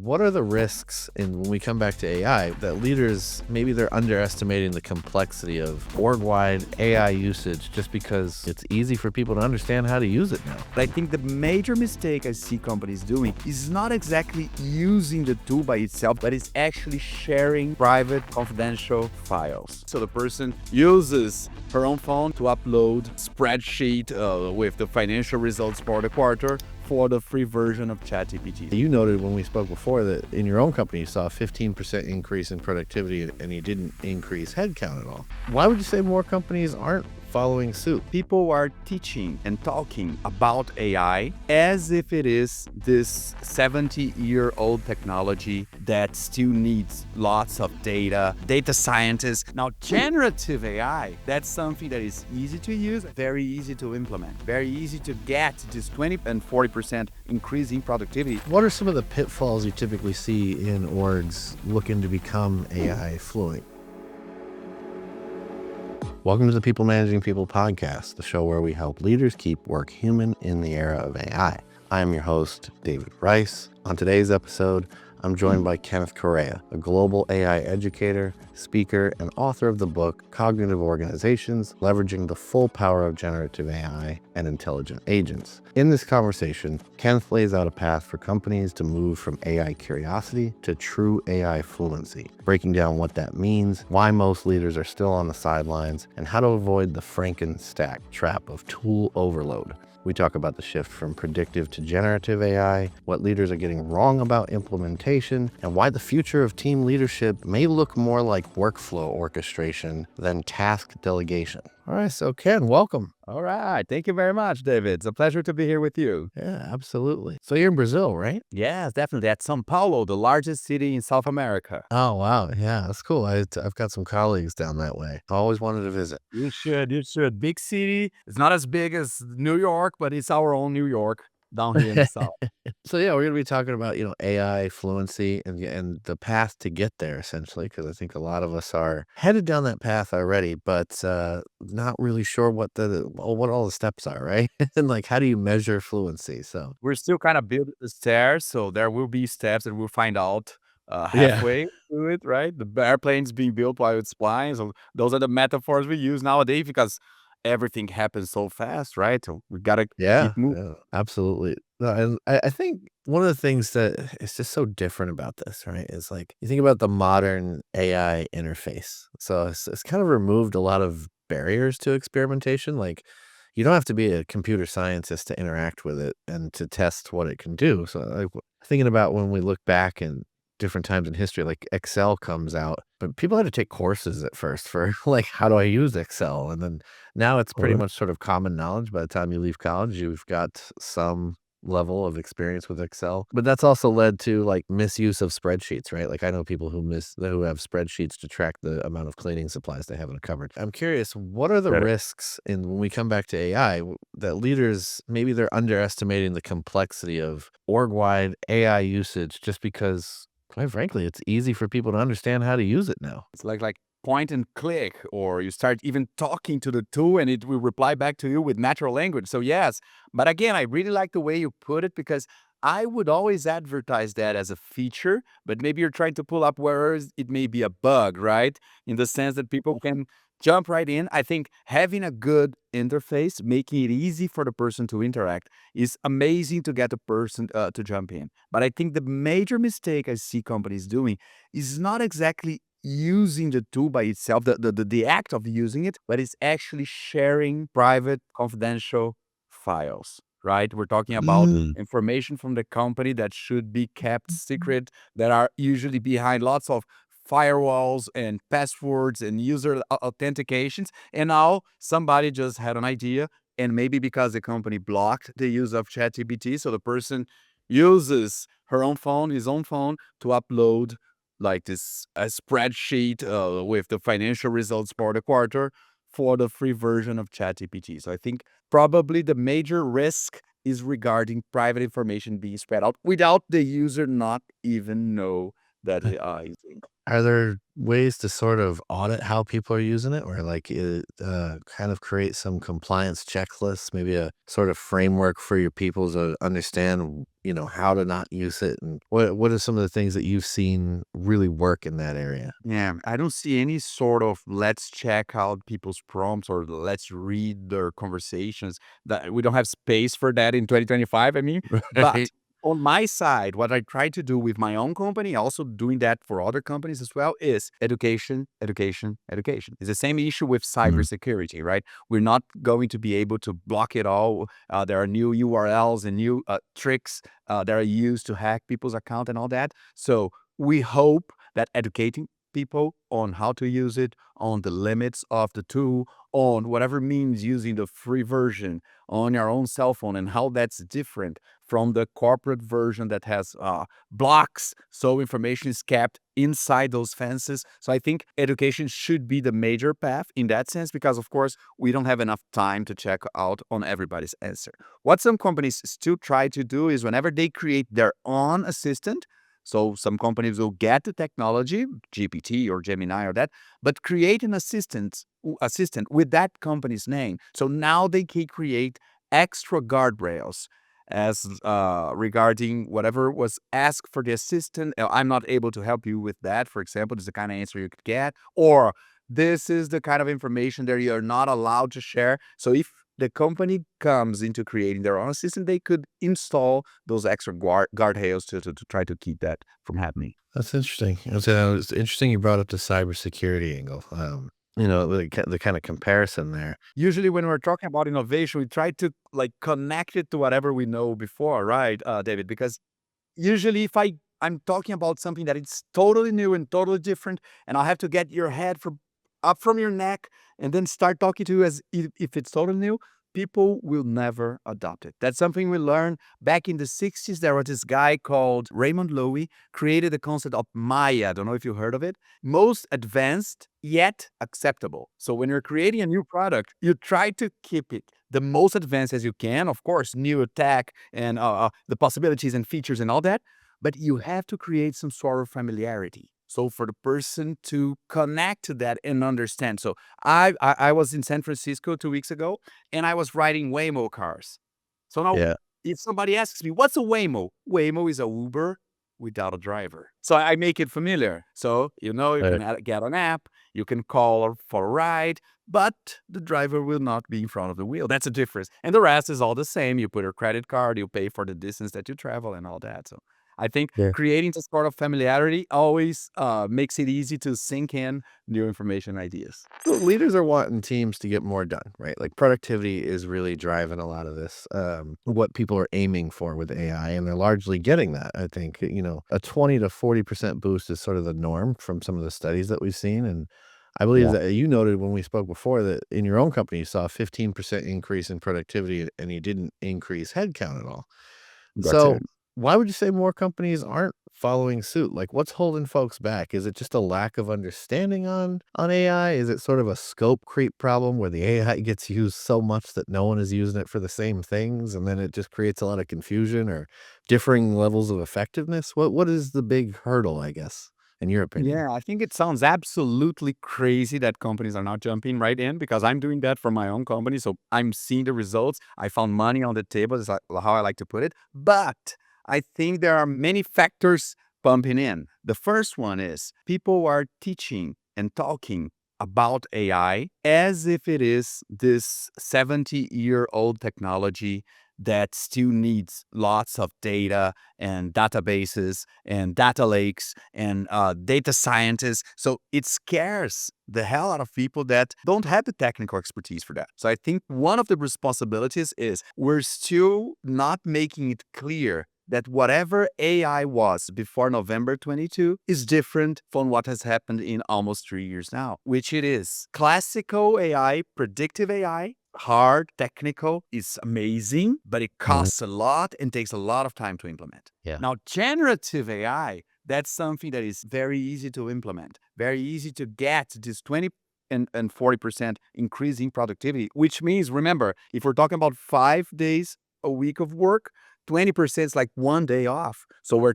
what are the risks in when we come back to AI that leaders, maybe they're underestimating the complexity of org-wide AI usage just because it's easy for people to understand how to use it now? I think the major mistake I see companies doing is not exactly using the tool by itself, but it's actually sharing private, confidential files. So the person uses her own phone to upload spreadsheet with the financial results for the quarter for the free version of ChatGPT. You noted when we spoke before that in your own company, you saw a 15% increase in productivity and you didn't increase headcount at all. Why would you say more companies aren't following suit? People are teaching and talking about AI as if it is this 70-year-old technology that still needs lots of data scientists. Now, generative AI, that's something that is easy to use, very easy to implement, very easy to get this 20 and 40% increase in productivity. What are some of the pitfalls you typically see in orgs looking to become AI fluent? Welcome to the People Managing People podcast, the show where we help leaders keep work human in the era of AI. I am your host, David Rice. On today's episode, I'm joined by Kenneth Corrêa, a global AI educator, speaker, and author of the book, Cognitive Organizations, Leveraging the Full Power of Generative AI and Intelligent Agents. In this conversation, Kenneth lays out a path for companies to move from AI curiosity to true AI fluency, breaking down what that means, why most leaders are still on the sidelines, and how to avoid the Frankenstack trap of tool overload. We talk about the shift from predictive to generative AI, what leaders are getting wrong about implementation, and why the future of team leadership may look more like workflow orchestration than task delegation. All right, so Ken, welcome. All right. Thank you very much, David. It's a pleasure to be here with you. Yeah, absolutely. So you're in Brazil, right? Yes, definitely. At São Paulo, the largest city in South America. Oh, wow. Yeah, that's cool. I've got some colleagues down that way. I always wanted to visit. You should. Big city. It's not as big as New York, but it's our own New York down here in the South. So yeah, we're going to be talking about, AI fluency and the path to get there, essentially, because I think a lot of us are headed down that path already, but not really sure what all the steps are, right? And like, how do you measure fluency? So We're still kind of building the stairs, so there will be steps that we'll find out yeah, halfway through it, right? The airplane's being built while it's flying. So those are the metaphors we use nowadays because everything happens so fast, right? So we gotta yeah, keep moving. yeah, absolutely. No, and I think one of the things that is just so different about this, right, is like you think about the modern AI interface. So it's kind of removed a lot of barriers to experimentation. Like you don't have to be a computer scientist to interact with it and to test what it can do. So like thinking about when we look back in different times in history, like Excel comes out, but people had to take courses at first for like, how do I use Excel? And then now it's pretty much sort of common knowledge. By the time you leave college, you've got some level of experience with Excel, but that's also led to like misuse of spreadsheets, right? Like I know people who have spreadsheets to track the amount of cleaning supplies they have in a cupboard. I'm curious, what are the Got it. risks in when we come back to AI that leaders, maybe they're underestimating the complexity of org-wide AI usage just because, quite frankly, it's easy for people to understand how to use it now. It's like point and click, or you start even talking to the tool and it will reply back to you with natural language. So yes, but again, I really like the way you put it because I would always advertise that as a feature, but maybe you're trying to pull up where it may be a bug, right? In the sense that people can jump right in. I think having a good interface, making it easy for the person to interact is amazing to get the person to jump in. But I think the major mistake I see companies doing is not exactly using the tool by itself, the act of using it, but it's actually sharing private, confidential files, right? We're talking about information from the company that should be kept secret, that are usually behind lots of firewalls and passwords and user authentications. And now somebody just had an idea, and maybe because the company blocked the use of ChatGPT, so the person uses his own phone to upload like a spreadsheet with the financial results for the quarter for the free version of ChatGPT. So I think probably the major risk is regarding private information being spread out without the user not even know that AI is doing. Are there ways to sort of audit how people are using it, or like kind of create some compliance checklists, maybe a sort of framework for your people to understand, how to not use it? And what are some of the things that you've seen really work in that area? Yeah, I don't see any sort of let's check out people's prompts or let's read their conversations. That we don't have space for that in 2025, I mean. Right. But on my side, what I try to do with my own company, also doing that for other companies as well, is education, education, education. It's the same issue with Mhm. cybersecurity, right? We're not going to be able to block it all. There are new URLs and new tricks that are used to hack people's account and all that. So we hope that educating people on how to use it, on the limits of the tool, on whatever means using the free version on your own cell phone and how that's different from the corporate version that has blocks, so information is kept inside those fences. So I think education should be the major path in that sense, because of course we don't have enough time to check out on everybody's answer. What some companies still try to do is whenever they create their own assistant, so some companies will get the technology, GPT or Gemini or that, but create an assistant with that company's name. So now they can create extra guardrails as regarding whatever was asked for the assistant. I'm not able to help you with that. For example, this is the kind of answer you could get, or this is the kind of information that you're not allowed to share. So if the company comes into creating their own assistant, they could install those extra guardrails to try to keep that from happening. That's interesting. It's interesting you brought up the cybersecurity angle. The kind of comparison there. Usually when we're talking about innovation, we try to like connect it to whatever we know before, right, David? Because usually if I'm talking about something that it's totally new and totally different, and I have to get your head from up from your neck and then start talking to you as if it's totally new, people will never adopt it. That's something we learned back in the 60s. There was this guy called Raymond Loewy, created the concept of Maya. I don't know if you heard of it. Most advanced yet acceptable. So when you're creating a new product, you try to keep it the most advanced as you can. Of course, new tech and the possibilities and features and all that, but you have to create some sort of familiarity. So for the person to connect to that and understand. So I was in San Francisco 2 weeks ago, and I was riding Waymo cars. So now, Yeah. if somebody asks me, what's a Waymo? Waymo is a Uber without a driver. So I make it familiar. So, you can get an app, you can call for a ride, but the driver will not be in front of the wheel. That's a difference. And the rest is all the same. You put your credit card, you pay for the distance that you travel and all that. So I think Yeah. creating this sort of familiarity always makes it easy to sink in new information ideas. So leaders are wanting teams to get more done, right? Like productivity is really driving a lot of this, what people are aiming for with AI, and they're largely getting that. I think, a 20 to 40% boost is sort of the norm from some of the studies that we've seen. And I believe Yeah, that you noted when we spoke before that in your own company, you saw a 15% increase in productivity and you didn't increase headcount at all. that's So, it. why would you say more companies aren't following suit? Like, what's holding folks back? Is it just a lack of understanding on AI? Is it sort of a scope creep problem where the AI gets used so much that no one is using it for the same things, and then it just creates a lot of confusion or differing levels of effectiveness? What is the big hurdle, I guess, in your opinion? Yeah, I think it sounds absolutely crazy that companies are not jumping right in, because I'm doing that for my own company. So I'm seeing the results. I found money on the table, is like how I like to put it. But I think there are many factors bumping in. The first one is people are teaching and talking about AI as if it is this 70-year-old technology that still needs lots of data and databases and data lakes and data scientists. So it scares the hell out of people that don't have the technical expertise for that. So I think one of the responsibilities is we're still not making it clear that whatever AI was before November 22 is different from what has happened in almost 3 years now, which it is. Classical AI, predictive AI, hard, technical, is amazing, but it Mhm. costs a lot and takes a lot of time to implement. Yeah. Now, generative AI, that's something that is very easy to implement, very easy to get this 20 and 40% increase in productivity, which means, remember, if we're talking about 5 days a week of work, 20% is like one day off. So we're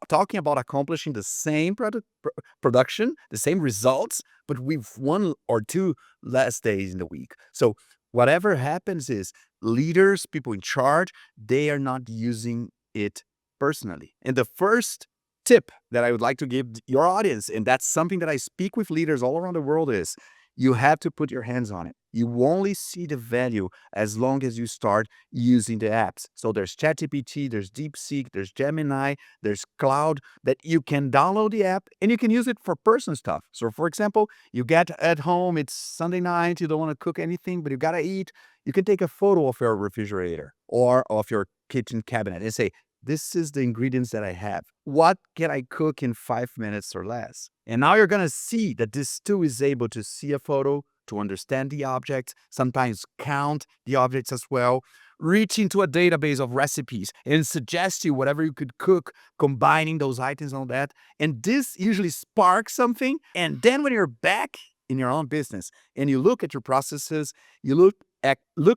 talking about accomplishing the same production, the same results, but with 1 or 2 less days in the week. So whatever happens is leaders, people in charge, they are not using it personally. And the first tip that I would like to give your audience, and that's something that I speak with leaders all around the world, is you have to put your hands on it. You only see the value as long as you start using the apps. So there's ChatGPT, there's DeepSeek, there's Gemini, there's Cloud, that you can download the app and you can use it for personal stuff. So for example, you get at home, it's Sunday night, you don't want to cook anything, but you gotta eat. You can take a photo of your refrigerator or of your kitchen cabinet and say, this is the ingredients that I have. What can I cook in 5 minutes or less? And now you're going to see that this tool is able to see a photo, to understand the object, sometimes count the objects as well, reach into a database of recipes and suggest you whatever you could cook, combining those items and all that. And this usually sparks something. And then when you're back in your own business and you look at your processes, you look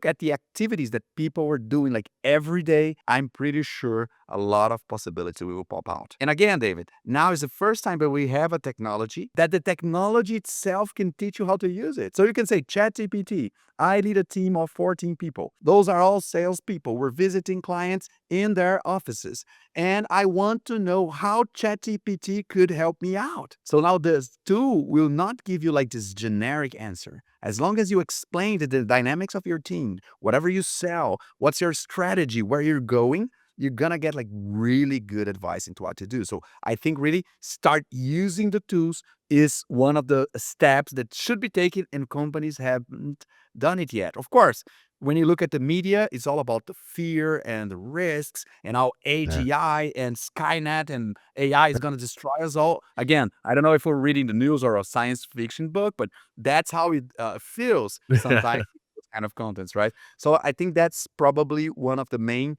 at the activities that people were doing like every day, I'm pretty sure a lot of possibility will pop out. And again, David, now is the first time that we have a technology that the technology itself can teach you how to use it. So you can say, ChatGPT, I lead a team of 14 people. Those are all salespeople. We're visiting clients in their offices. And I want to know how ChatGPT could help me out. So now this tool will not give you like this generic answer. As long as you explain the dynamics of your team, whatever you sell, what's your strategy, where you're going, you're gonna get like really good advice into what to do. So I think really start using the tools is one of the steps that should be taken, and companies haven't done it yet. Of course, when you look at the media, it's all about the fear and the risks and how Yeah. AGI and Skynet and AI is going to destroy us all. Again, I don't know if we're reading the news or a science fiction book, but that's how it feels sometimes with kind of contents, right? So I think that's probably one of the main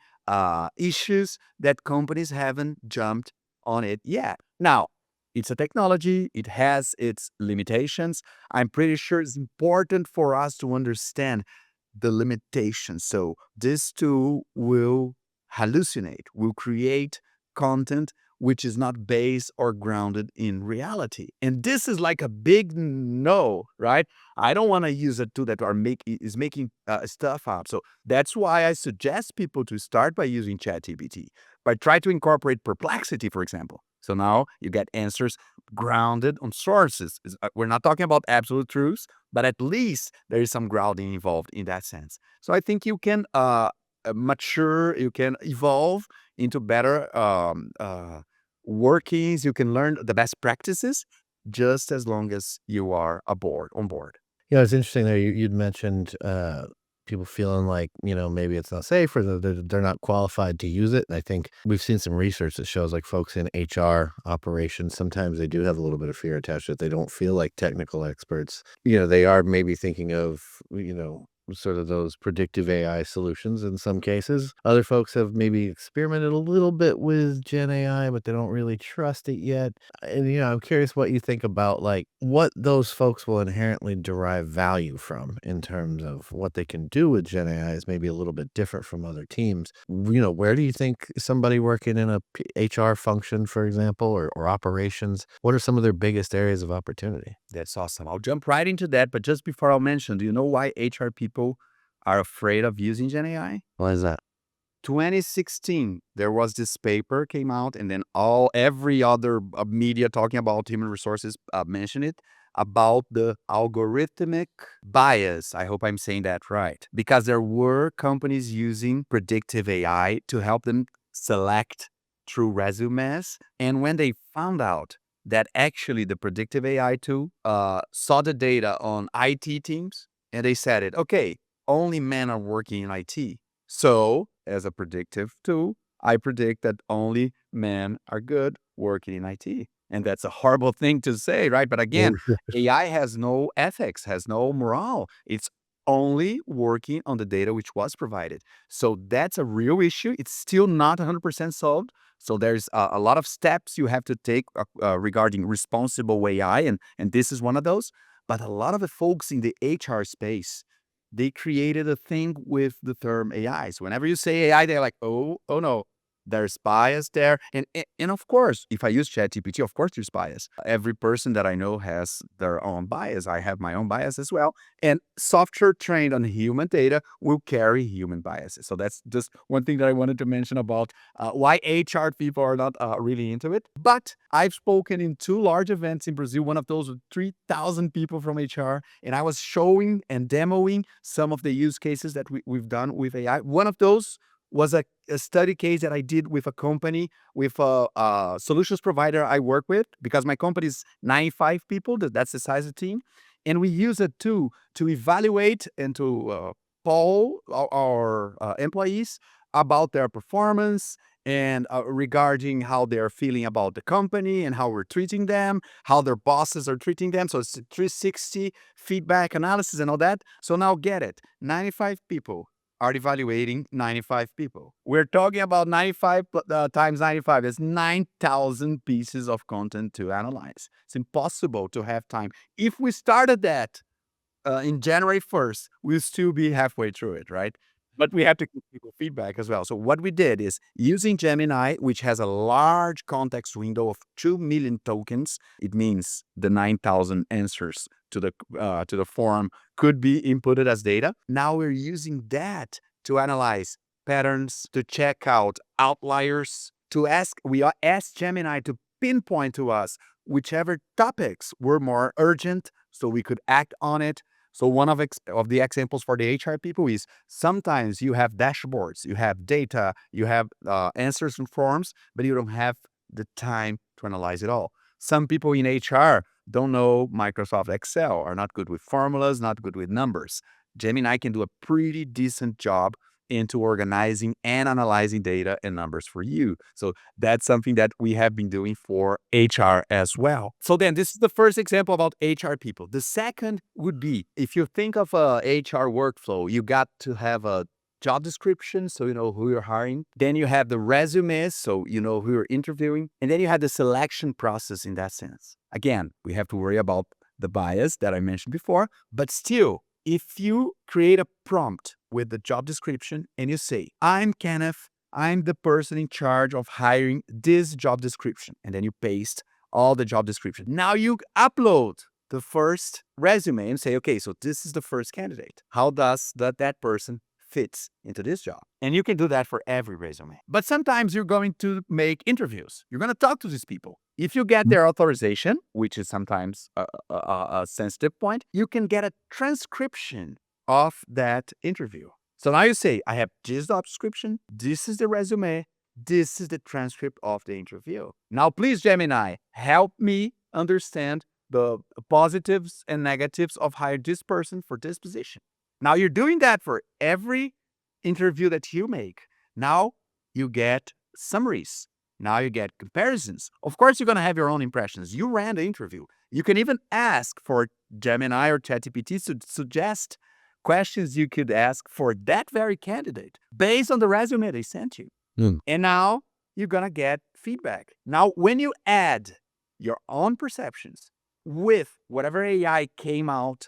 issues that companies haven't jumped on it yet. Now, it's a technology, it has its limitations. I'm pretty sure it's important for us to understand the limitations. So this tool will hallucinate, will create content which is not based or grounded in reality. And this is like a big no, right? I don't want to use a tool that is making stuff up. So that's why I suggest people to start by using ChatGPT, but try to incorporate Perplexity, for example. So now you get answers grounded on sources. We're not talking about absolute truths, but at least there is some grounding involved in that sense. So I think you can mature, you can evolve into better workings, you can learn the best practices just as long as you are on board. It's interesting there. You'd mentioned people feeling like, maybe it's not safe or they're not qualified to use it. And I think we've seen some research that shows like folks in HR operations, sometimes they do have a little bit of fear attached to it. They don't feel like technical experts. They are maybe thinking of, sort of those predictive AI solutions in some cases. Other folks have maybe experimented a little bit with Gen AI, but they don't really trust it yet. And, I'm curious what you think about like what those folks will inherently derive value from in terms of what they can do with Gen AI is maybe a little bit different from other teams. Where do you think somebody working in a HR function, for example, or operations, what are some of their biggest areas of opportunity? That's awesome. I'll jump right into that. But just before I'll mention, do you know why HR people are afraid of using Gen AI? Why is that? 2016, there was this paper came out, and then every other media talking about human resources mentioned it about the algorithmic bias. I hope I'm saying that right, because there were companies using predictive AI to help them select through resumes, and when they found out that actually the predictive AI tool saw the data on IT teams, and they said it, okay, only men are working in IT. So, as a predictive tool, I predict that only men are good working in IT. And that's a horrible thing to say, right? But again, AI has no ethics, has no morale. It's only working on the data which was provided. So that's a real issue. It's still not 100% solved. So there's a lot of steps you have to take regarding responsible AI, and this is one of those. But a lot of the folks in the HR space, they created a thing with the term AI. So whenever you say AI, they're like, oh no, There's bias there. And of course, if I use ChatGPT, of course there's bias. Every person that I know has their own bias. I have my own bias as well. And software trained on human data will carry human biases. So that's just one thing that I wanted to mention about why HR people are not really into it. But I've spoken in 2 large events in Brazil, one of those with 3,000 people from HR, and I was showing and demoing some of the use cases that we've done with AI. One of those was a study case that I did with a company, with a solutions provider I work with, because my company is 95 people, that's the size of the team. And we use it to evaluate and to poll our employees about their performance and regarding how they're feeling about the company and how we're treating them, how their bosses are treating them. So it's a 360 feedback analysis and all that. So now get it, 95 people are evaluating 95 people. We're talking about 95 times 95. It's 9,000 pieces of content to analyze. It's impossible to have time. If we started that in January 1st, we'll still be halfway through it, right? But we have to give people feedback as well. So what we did is using Gemini, which has a large context window of 2 million tokens. It means the 9,000 answers to the form could be inputted as data. Now we're using that to analyze patterns, to check out outliers, we ask Gemini to pinpoint to us whichever topics were more urgent so we could act on it. So one of the examples for the HR people is sometimes you have dashboards, you have data, you have answers and forms, but you don't have the time to analyze it all. Some people in HR don't know Microsoft Excel, are not good with formulas, not good with numbers. Gemini can do a pretty decent job into organizing and analyzing data and numbers for you. So that's something that we have been doing for HR as well. So then this is the first example about HR people. The second would be, if you think of a HR workflow, you got to have a job description, so you know who you're hiring. Then you have the resume, so you know who you're interviewing. And then you have the selection process in that sense. Again, we have to worry about the bias that I mentioned before, but still, if you create a prompt with the job description and you say, I'm Kenneth, I'm the person in charge of hiring this job description, and then you paste all the job description. Now you upload the first resume and say, okay, so this is the first candidate. How does that person fits into this job? And you can do that for every resume. But sometimes you're going to make interviews. You're going to talk to these people. If you get their authorization, which is sometimes a sensitive point, you can get a transcription of that interview. So now you say, I have this job description, this is the resume, this is the transcript of the interview. Now, please, Gemini, help me understand the positives and negatives of hiring this person for this position. Now you're doing that for every interview that you make. Now you get summaries. Now you get comparisons. Of course, you're going to have your own impressions. You ran the interview. You can even ask for Gemini or ChatGPT to suggest questions you could ask for that very candidate based on the resume they sent you. And now you're going to get feedback. Now, when you add your own perceptions with whatever AI came out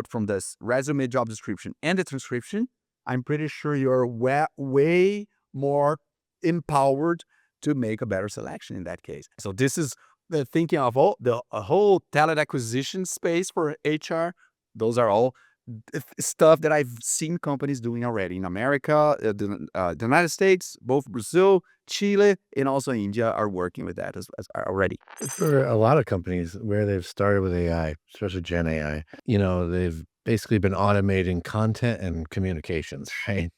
from this resume, job description, and the transcription, I'm pretty sure you're way more empowered to make a better selection in that case. So this is the thinking of a whole talent acquisition space for HR. Those are all stuff that I've seen companies doing already in America, the United States, both Brazil, Chile, and also India are working with that as already. For a lot of companies where they've started with AI, especially Gen AI, they've basically been automating content and communications, right?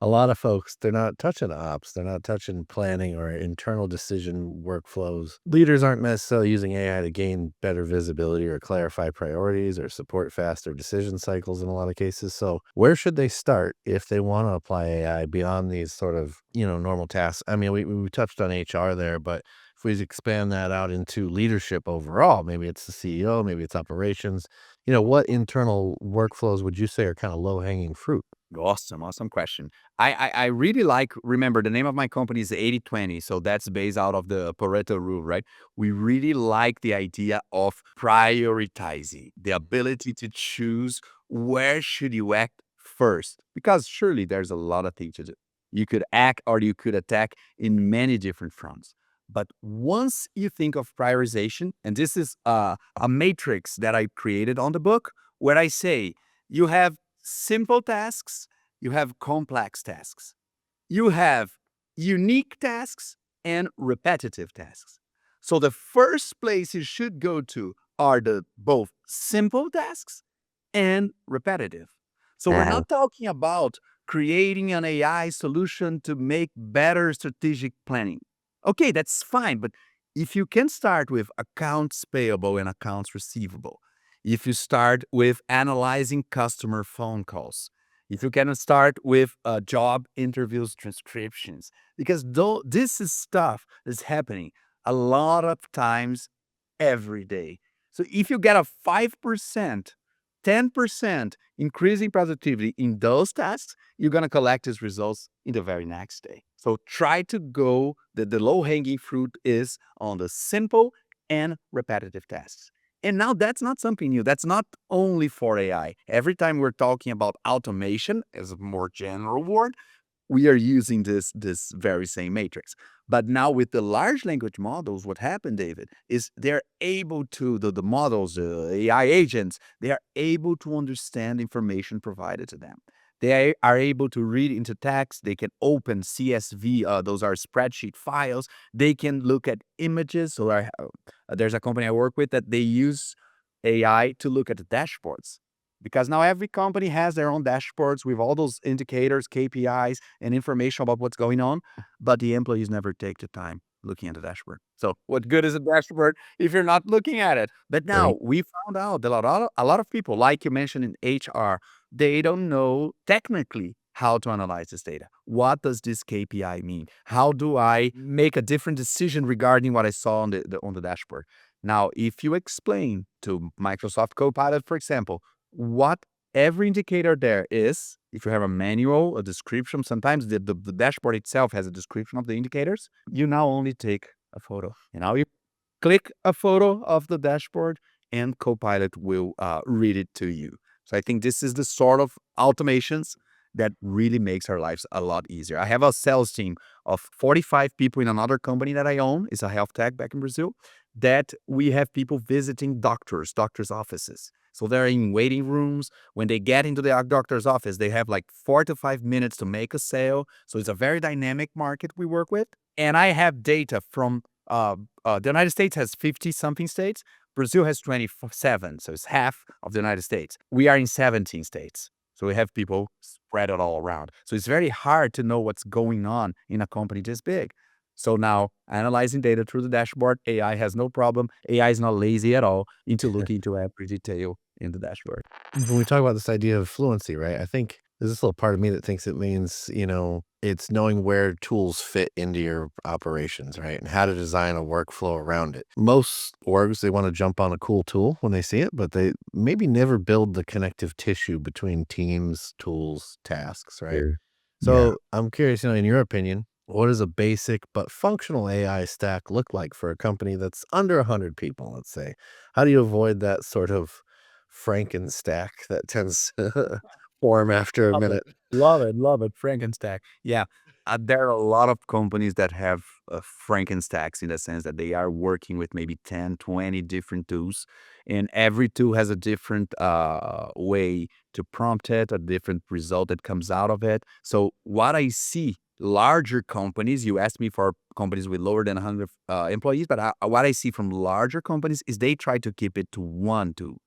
A lot of folks, they're not touching ops, they're not touching planning or internal decision workflows. Leaders aren't necessarily using AI to gain better visibility or clarify priorities or support faster decision cycles in a lot of cases. So where should they start if they want to apply AI beyond these sort of, normal tasks? I mean, we touched on HR there, but if we expand that out into leadership overall, maybe it's the CEO, maybe it's operations, what internal workflows would you say are kind of low-hanging fruit? Awesome question. I really remember the name of my company is 80/20. So that's based out of the Pareto rule, right? We really like the idea of prioritizing, the ability to choose where should you act first, because surely there's a lot of things to do. You could act or you could attack in many different fronts. But once you think of prioritization, and this is a matrix that I created on the book, where I say you have simple tasks, you have complex tasks, you have unique tasks and repetitive tasks. So the first place you should go to are the both simple tasks and repetitive. So we're Mhm. not talking about creating an AI solution to make better strategic planning. Okay, that's fine, but if you can start with accounts payable and accounts receivable, if you start with analyzing customer phone calls, if you can start with job interviews transcriptions, because though this is stuff that's happening a lot of times every day. So if you get a 5%, 10% increase in productivity in those tasks, you're going to collect these results in the very next day. So try to go, the low hanging fruit is on the simple and repetitive tasks. And now that's not something new. That's not only for AI. Every time we're talking about automation as a more general word, we are using this very same matrix. But now with the large language models, what happened, David, is they're able to, the models, the AI agents, they are able to understand information provided to them. They are able to read into text. They can open CSV, those are spreadsheet files. They can look at images. So there's a company I work with that they use AI to look at the dashboards. Because now every company has their own dashboards with all those indicators, KPIs, and information about what's going on, but the employees never take the time looking at the dashboard. So what good is a dashboard if you're not looking at it? But Right. now we found out that a lot of people, like you mentioned in HR, they don't know technically how to analyze this data. What does this KPI mean? How do I make a different decision regarding what I saw on the dashboard? Now, if you explain to Microsoft Copilot, for example, what every indicator there is, if you have a manual, a description, sometimes the dashboard itself has a description of the indicators, you now only take a photo. And now you click a photo of the dashboard and Copilot will read it to you. So I think this is the sort of automations that really makes our lives a lot easier. I have a sales team of 45 people in another company that I own. It's a health tech back in Brazil, that we have people visiting doctors' offices. So they're in waiting rooms. When they get into the doctor's office, they have like 4 to 5 minutes to make a sale. So it's a very dynamic market we work with. And I have data from the United States has 50 something states. Brazil has 27, so it's half of the United States. We are in 17 states. So we have people spread it all around. So it's very hard to know what's going on in a company this big. So now analyzing data through the dashboard, AI has no problem. AI is not lazy at all into looking into every detail in the dashboard. When we talk about this idea of fluency, right? I think there's this little part of me that thinks it means, it's knowing where tools fit into your operations, right? And how to design a workflow around it. Most orgs, they want to jump on a cool tool when they see it, but they maybe never build the connective tissue between teams, tools, tasks, right? Sure. Yeah. So I'm curious, in your opinion, what does a basic but functional AI stack look like for a company that's under 100 people, let's say? How do you avoid that sort of Frankenstack that tends to form after a Love it. minute? Love it. Love it. Frankenstack. Yeah. There are a lot of companies that have Frankenstacks in the sense that they are working with maybe 10, 20 different tools, and every tool has a different way to prompt it, a different result that comes out of it. So, what I see, larger companies, you asked me for companies with lower than 100 employees, but what I see from larger companies is they try to keep it to one tool.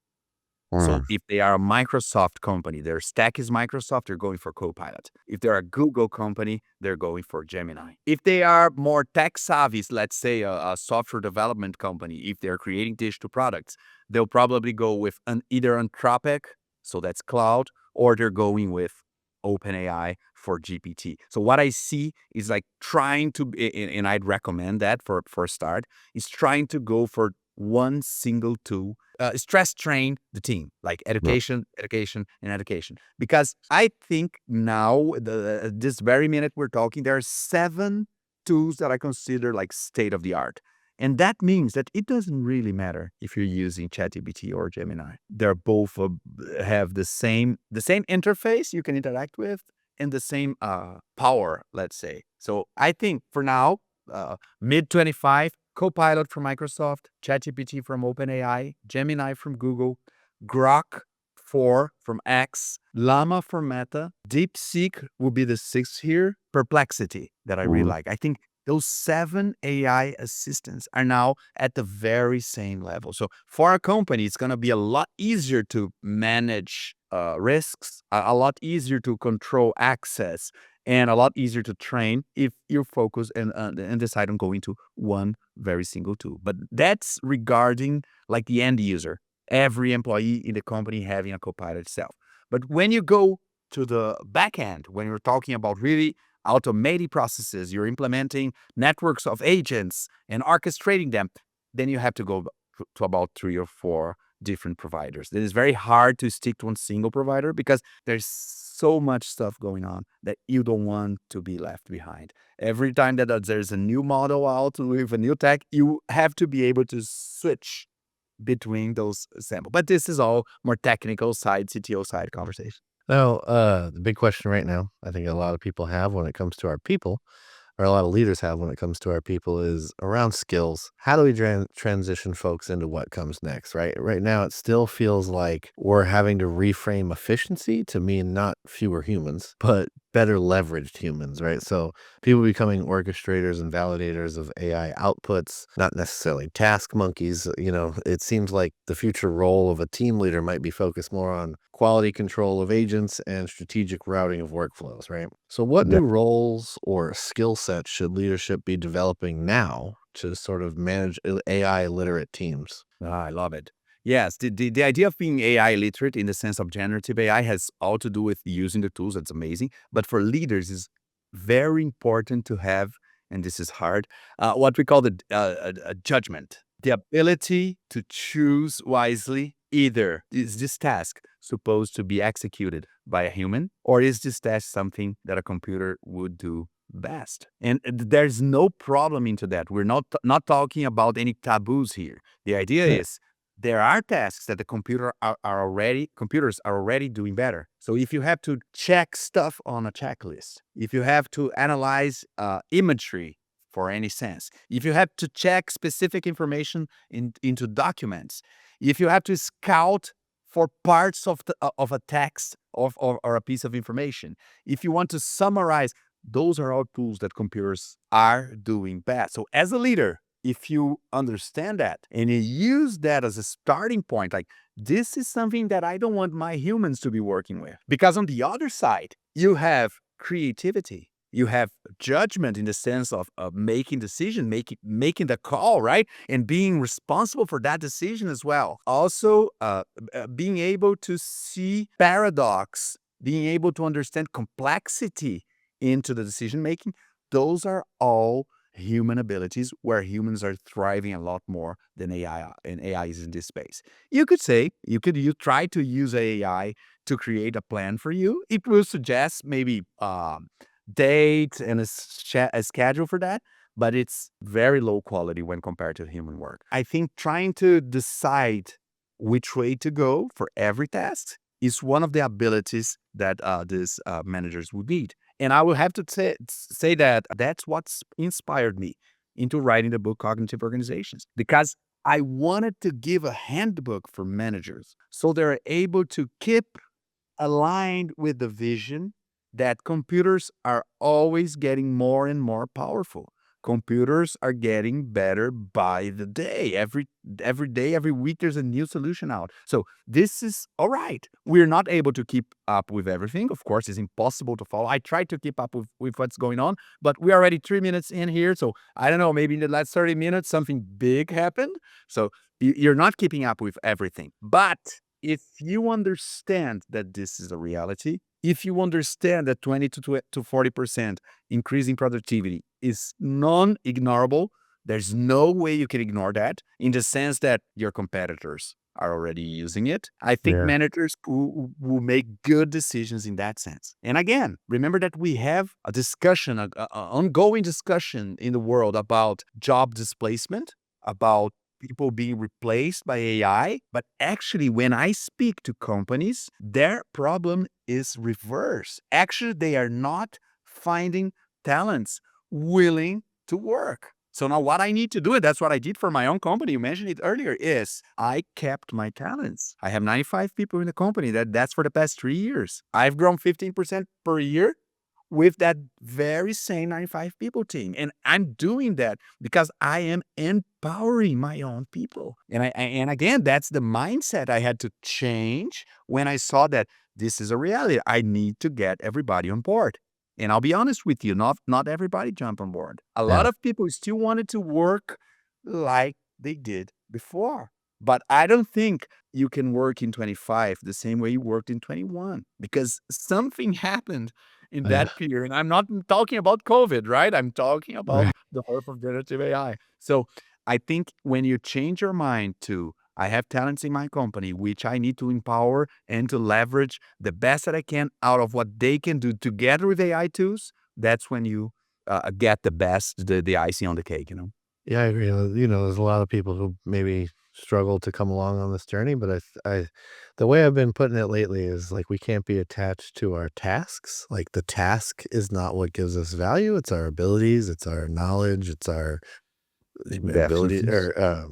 So Mm, if they are a Microsoft company, their stack is Microsoft, they're going for Copilot. If they're a Google company, they're going for Gemini. If they are more tech savvy, let's say a software development company, if they're creating digital products, they'll probably go with either Anthropic, so that's cloud, or they're going with OpenAI for GPT. So what I see is like trying to, and I'd recommend that for a start, is trying to go for one single tool, stress train the team, like mm, education, education, and education. Because I think now, this very minute we're talking, there are 7 tools that I consider like state of the art. And that means that it doesn't really matter if you're using ChatGPT or Gemini. They're both have the same interface you can interact with, and the same power, let's say. So I think for now, mid 25, Copilot from Microsoft, ChatGPT from OpenAI, Gemini from Google, Grok 4 from X, Llama from Meta, DeepSeek will be the sixth here, Perplexity that I really Mhm. like. I think those 7 AI assistants are now at the very same level. So for a company, it's going to be a lot easier to manage risks, a lot easier to control access, and a lot easier to train if you focus and decide on going to one very single tool. But that's regarding like the end user, every employee in the company having a copilot itself. But when you go to the back end, when you're talking about really automating processes, you're implementing networks of agents and orchestrating them, then you have to go to about 3 or 4 different providers. It is very hard to stick to one single provider because there's so much stuff going on that you don't want to be left behind. Every time that there's a new model out with a new tech, you have to be able to switch between those samples. But this is all more technical side, CTO side conversation. Now, the big question right now, I think a lot of people have when it comes to our people, or a lot of leaders have when it comes to our people, is around skills. How do we transition folks into what comes next, right? Right now, it still feels like we're having to reframe efficiency to mean not fewer humans, but better leveraged humans, right? So people becoming orchestrators and validators of AI outputs, not necessarily task monkeys. It seems like the future role of a team leader might be focused more on quality control of agents and strategic routing of workflows, right? So what new roles or skill sets should leadership be developing now to sort of manage AI literate teams? I love it. Yes, the idea of being AI literate in the sense of generative AI has all to do with using the tools. That's amazing. But for leaders, is very important to have, and this is hard, what we call a judgment, the ability to choose wisely. Either is this task supposed to be executed by a human, or is this task something that a computer would do best? And there's no problem into that. We're not talking about any taboos here. The idea Yeah. is there are tasks that the computers are already doing better. So if you have to check stuff on a checklist, if you have to analyze imagery for any sense, if you have to check specific information into documents, if you have to scout for parts of a text or a piece of information, if you want to summarize, those are all tools that computers are doing best. So as a leader, if you understand that and you use that as a starting point, like this is something that I don't want my humans to be working with. Because on the other side, you have creativity. You have judgment in the sense of making decision, making the call, right? And being responsible for that decision as well. Also, being able to see paradox, being able to understand complexity into the decision making. Those are all human abilities where humans are thriving a lot more than AI, and AI is in this space. You could say you try to use AI to create a plan for you. It will suggest maybe date and a schedule for that, but it's very low quality when compared to human work. I think trying to decide which way to go for every task is one of the abilities that these managers would need. And I will have to say that that's what's inspired me into writing the book Cognitive Organizations, because I wanted to give a handbook for managers so they're able to keep aligned with the vision that computers are always getting more and more powerful. Computers are getting better by the day. Every day, every week, there's a new solution out. So this is all right. We're not able to keep up with everything. Of course, it's impossible to follow. I try to keep up with what's going on, but we're already 3 minutes in here. So I don't know, maybe in the last 30 minutes, something big happened. So you're not keeping up with everything. But if you understand that this is a reality, if you understand that 20 to 40% increasing productivity is non-ignorable, there's no way you can ignore that in the sense that your competitors are already using it. I think Yeah. managers will make good decisions in that sense. And again, remember that we have a ongoing discussion in the world about job displacement, about people being replaced by AI, but actually when I speak to companies, their problem is reverse. Actually, they are not finding talents willing to work. So now what I need to do, and that's what I did for my own company, you mentioned it earlier, is I kept my talents. I have 95 people in the company. That's for the past 3 years. I've grown 15% per year with that very same 95 people team. And I'm doing that because I am empowering my own people. And again, that's the mindset I had to change when I saw that this is a reality. I need to get everybody on board. And I'll be honest with you, not everybody jumped on board. A lot Yeah. of people still wanted to work like they did before. But I don't think you can work in 25 the same way you worked in 21 because something happened in Yeah. that period. And I'm not talking about COVID, right? I'm talking about Right. the birth of generative AI. So I think when you change your mind to, I have talents in my company, which I need to empower and to leverage the best that I can out of what they can do together with AI tools, that's when you get the best, the icing on the cake, you know? Yeah, I agree. There's a lot of people who maybe struggle to come along on this journey, but the way I've been putting it lately is like we can't be attached to our tasks. Like the task is not what gives us value. It's our abilities, it's our knowledge, it's our ability Definitely. or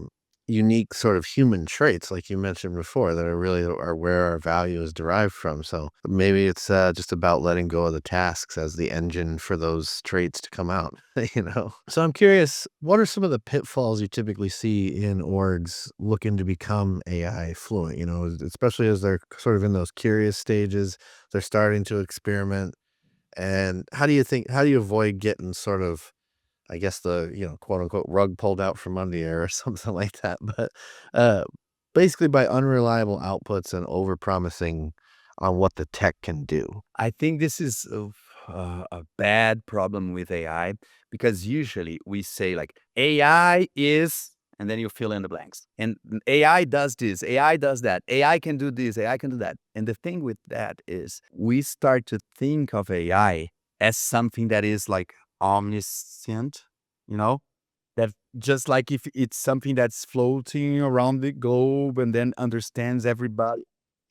unique sort of human traits, like you mentioned before, that are really are where our value is derived from. So maybe it's just about letting go of the tasks as the engine for those traits to come out. So I'm curious, what are some of the pitfalls you typically see in orgs looking to become AI fluent? Especially as they're sort of in those curious stages, they're starting to experiment. And how do you avoid getting sort of, I guess, the, quote unquote rug pulled out from under you or something like that. But uh, basically by unreliable outputs and overpromising on what the tech can do. I think this is a bad problem with AI because usually we say like AI is, and then you fill in the blanks. And AI does this, AI does that, AI can do this, AI can do that. And the thing with that is we start to think of AI as something that is like omniscient, you know? That just like if it's something that's floating around the globe and then understands everybody.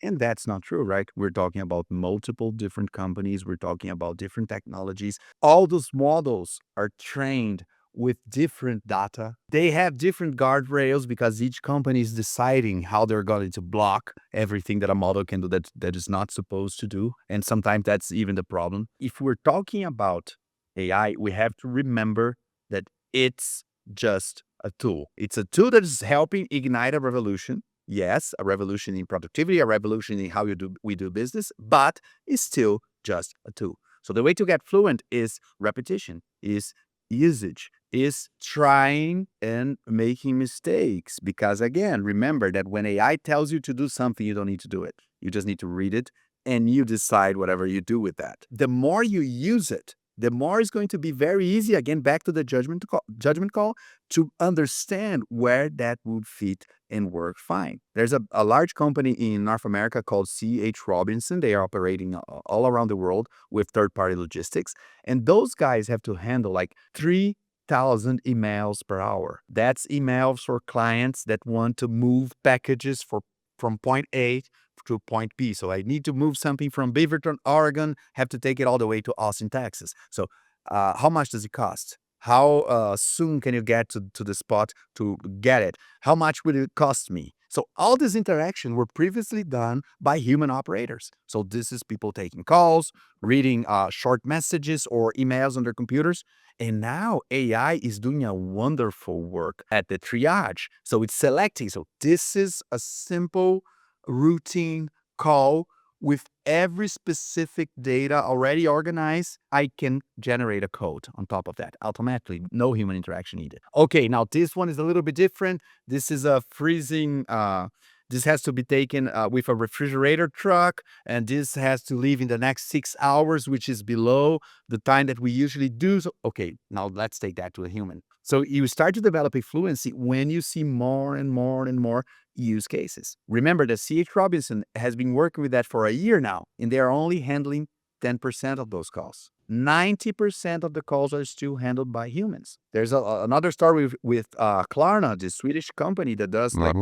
And that's not true, right? We're talking about multiple different companies. We're talking about different technologies. All those models are trained with different data. They have different guardrails because each company is deciding how they're going to block everything that a model can do that is not supposed to do. And sometimes that's even the problem. If we're talking about AI, we have to remember that it's just a tool. It's a tool that is helping ignite a revolution. Yes, a revolution in productivity, a revolution in how we do business, but it's still just a tool. So the way to get fluent is repetition, is usage, is trying and making mistakes. Because again, remember that when AI tells you to do something, you don't need to do it. You just need to read it and you decide whatever you do with that. The more you use it, the more it's going to be very easy, again, back to the judgment call, to understand where that would fit and work fine. There's a large company in North America called C.H. Robinson. They are operating all around the world with third-party logistics. And those guys have to handle like 3,000 emails per hour. That's emails for clients that want to move packages from point A to point B. So I need to move something from Beaverton, Oregon, have to take it all the way to Austin, Texas. So how much does it cost? How soon can you get to the spot to get it? How much will it cost me? So all these interactions were previously done by human operators. So this is people taking calls, reading short messages or emails on their computers. And now AI is doing a wonderful work at the triage. So it's selecting. So this is a simple routine call with every specific data already organized. I can generate a code on top of that automatically. No human interaction needed. Okay, now this one is a little bit different. This is a freezing. This has to be taken with a refrigerator truck, and this has to leave in the next 6 hours, which is below the time that we usually do. So, okay, now let's take that to a human. So you start to develop a fluency when you see more and more and more use cases. Remember that C.H. Robinson has been working with that for a year now, and they are only handling 10% of those calls. 90% of the calls are still handled by humans. There's another story with Klarna, the Swedish company that does like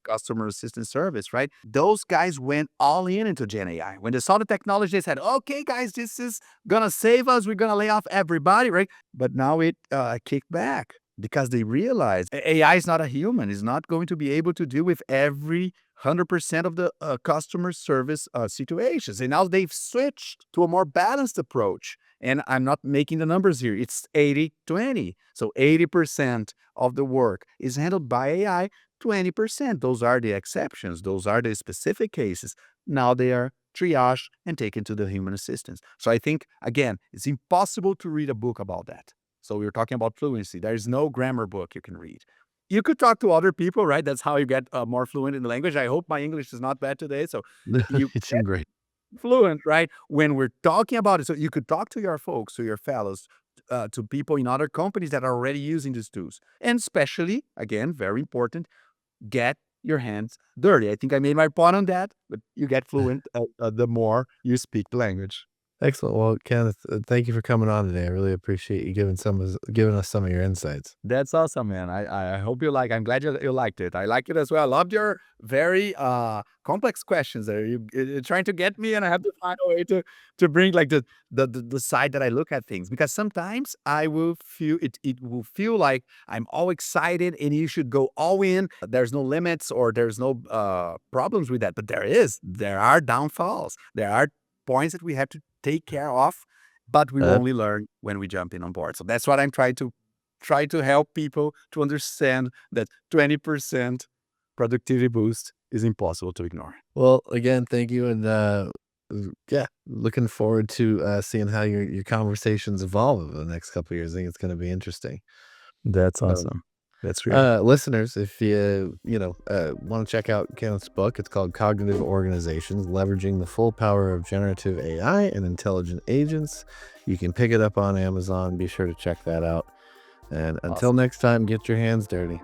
customer assistance service, right? Those guys went all in into Gen AI. When they saw the technology, they said, okay, guys, this is going to save us. We're going to lay off everybody, right? But now it kicked back because they realized AI is not a human. It's not going to be able to deal with every 100% of the customer service situations. And now they've switched to a more balanced approach. And I'm not making the numbers here. It's 80-20. So 80% of the work is handled by AI, 20%. Those are the exceptions. Those are the specific cases. Now they are triaged and taken to the human assistants. So I think, again, it's impossible to read a book about that. So we were talking about fluency. There's no grammar book you can read. You could talk to other people, right? That's how you get more fluent in the language. I hope my English is not bad today. So you It's been great. fluent, right? When we're talking about it, so you could talk to your folks, to your fellows, to people in other companies that are already using these tools. And especially, again, very important, get your hands dirty. I think I made my point on that, but you get fluent the more you speak the language. Excellent. Well, Kenneth, thank you for coming on today. I really appreciate you giving us some of your insights. That's awesome, man. I hope you like. I'm glad you liked it. I like it as well. I loved your very complex questions there. You're trying to get me, and I have to find a way to bring like the side that I look at things, because sometimes I will feel it. It will feel like I'm all excited, and you should go all in. There's no limits or there's no problems with that, but there are downfalls. There are points that we have to take care of, but we will Uh, only learn when we jump in on board. So that's what I'm trying to help people to understand that 20% productivity boost is impossible to ignore. well, again, thank you, and yeah, looking forward to seeing how your conversations evolve over the next couple of years. I think it's going to be interesting. That's So, awesome. That's great. listeners, if you want to check out Kenneth's book, it's called Cognitive Organizations: Leveraging the Full Power of Generative AI and Intelligent Agents. You can pick it up on Amazon. Be sure to check that out. And until Awesome. next time, get your hands dirty.